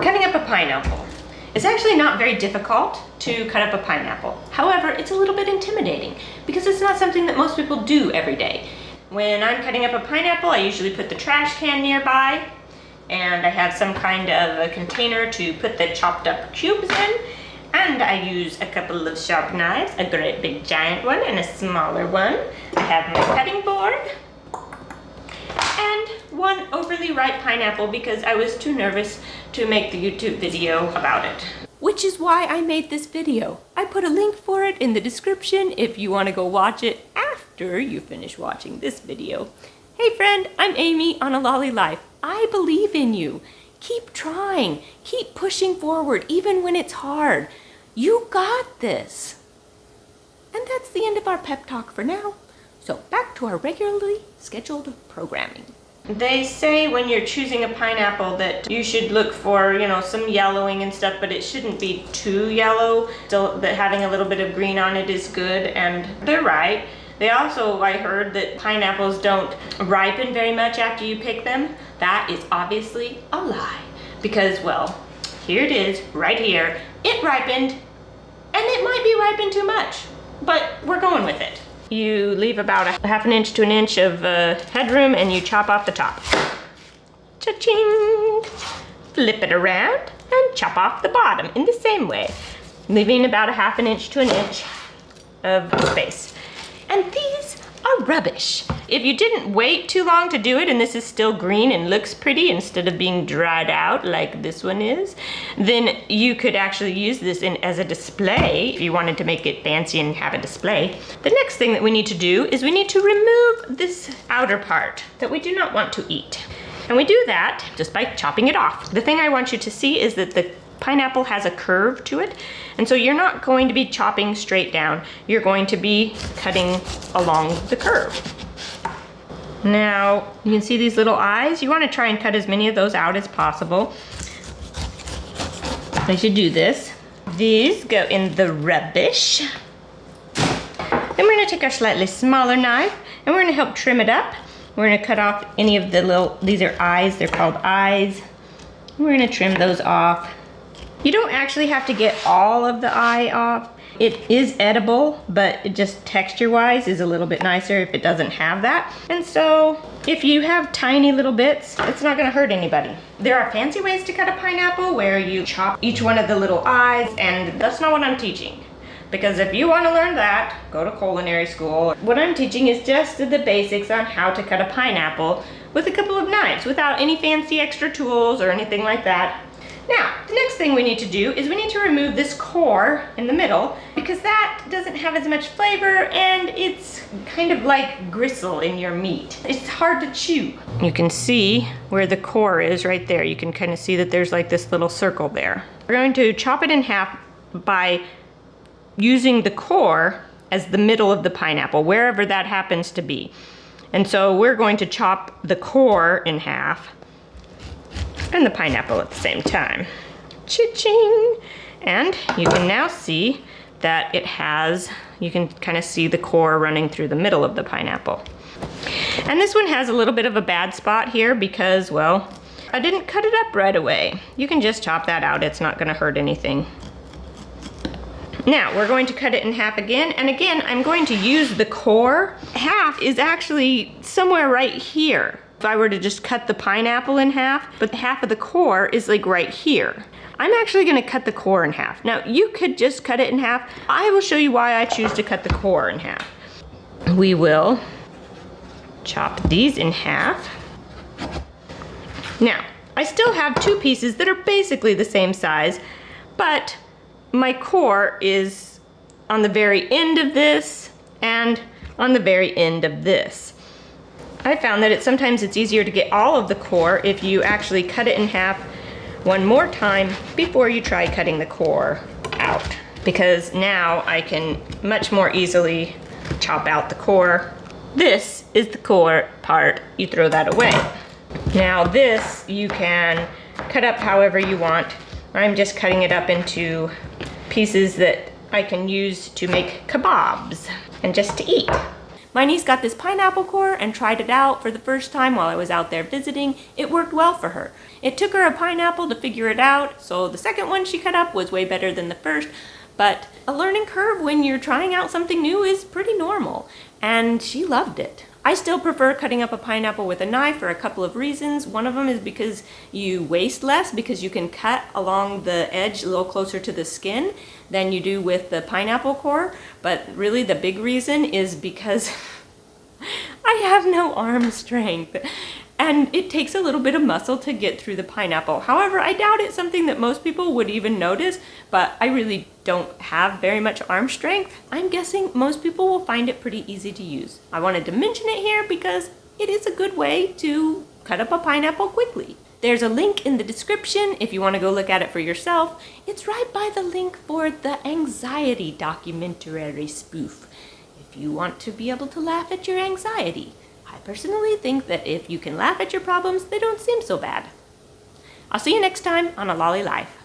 Cutting up a pineapple. It's actually not very difficult to cut up a pineapple. However, it's a little bit intimidating because it's not something that most people do every day. When I'm cutting up a pineapple, I usually put the trash can nearby, and I have some kind of a container to put the chopped up cubes in, and I use a couple of sharp knives, a great big giant one and a smaller one. I have my cutting board, and one overly ripe pineapple because I was too nervous to make the YouTube video about it. Which is why I made this video. I put a link for it in the description if you want to go watch it after you finish watching this video. Hey friend, I'm Amy on A Lolly Life. I believe in you. Keep trying, keep pushing forward even when it's hard. You got this. And that's the end of our pep talk for now. So back to our regularly scheduled programming. They say when you're choosing a pineapple that you should look for, some yellowing and stuff, but it shouldn't be too yellow. So that having a little bit of green on it is good, and they're right. They also, I heard that pineapples don't ripen very much after you pick them. That is obviously a lie because, well, here it is, right here. It ripened, and it might be ripened too much, but we're going with it. You leave about a half an inch to an inch of headroom and you chop off the top. Cha-ching! Flip it around and chop off the bottom in the same way, leaving about a half an inch to an inch of space. And these are rubbish. If you didn't wait too long to do it and this is still green and looks pretty instead of being dried out like this one is, then you could actually use this as a display if you wanted to make it fancy and have a display. The next thing that we need to do is we need to remove this outer part that we do not want to eat. And we do that just by chopping it off. The thing I want you to see is that the pineapple has a curve to it, and so you're not going to be chopping straight down. You're going to be cutting along the curve. Now, you can see these little eyes. You want to try and cut as many of those out as possible. As you do this, these go in the rubbish. Then we're going to take our slightly smaller knife, and we're going to help trim it up. We're going to cut off any of the these are eyes, they're called eyes. We're going to trim those off. You don't actually have to get all of the eye off. It is edible, but it just texture-wise is a little bit nicer if it doesn't have that. And so if you have tiny little bits, it's not gonna hurt anybody. There are fancy ways to cut a pineapple where you chop each one of the little eyes, and that's not what I'm teaching. Because if you wanna learn that, go to culinary school. What I'm teaching is just the basics on how to cut a pineapple with a couple of knives without any fancy extra tools or anything like that. Now, the next thing we need to do is we need to remove this core in the middle because that doesn't have as much flavor and it's kind of like gristle in your meat. It's hard to chew. You can see where the core is right there. You can kind of see that there's like this little circle there. We're going to chop it in half by using the core as the middle of the pineapple, wherever that happens to be. And so we're going to chop the core in half and the pineapple at the same time. Cha-ching! And you can now see that it has, you can kind of see the core running through the middle of the pineapple. And this one has a little bit of a bad spot here because, well, I didn't cut it up right away. You can just chop that out, it's not gonna hurt anything. Now, we're going to cut it in half again, and again, I'm going to use the core. Half is actually somewhere right here. If I were to just cut the pineapple in half, but half of the core is like right here. I'm actually gonna cut the core in half. Now, you could just cut it in half. I will show you why I choose to cut the core in half. We will chop these in half. Now, I still have two pieces that are basically the same size, but my core is on the very end of this and on the very end of this. I found that sometimes it's easier to get all of the core if you actually cut it in half one more time before you try cutting the core out. Because now I can much more easily chop out the core. This is the core part, you throw that away. Now this you can cut up however you want. I'm just cutting it up into pieces that I can use to make kebabs and just to eat. My niece got this pineapple core and tried it out for the first time while I was out there visiting. It worked well for her. It took her a pineapple to figure it out, so the second one she cut up was way better than the first. But a learning curve when you're trying out something new is pretty normal, and she loved it. I still prefer cutting up a pineapple with a knife for a couple of reasons. One of them is because you waste less, because you can cut along the edge a little closer to the skin than you do with the pineapple core. But really the big reason is because I have no arm strength. And it takes a little bit of muscle to get through the pineapple. However, I doubt it's something that most people would even notice, but I really don't have very much arm strength. I'm guessing most people will find it pretty easy to use. I wanted to mention it here because it is a good way to cut up a pineapple quickly. There's a link in the description if you want to go look at it for yourself. It's right by the link for the anxiety documentary spoof, if you want to be able to laugh at your anxiety. I personally think that if you can laugh at your problems, they don't seem so bad. I'll see you next time on A Lolly Life.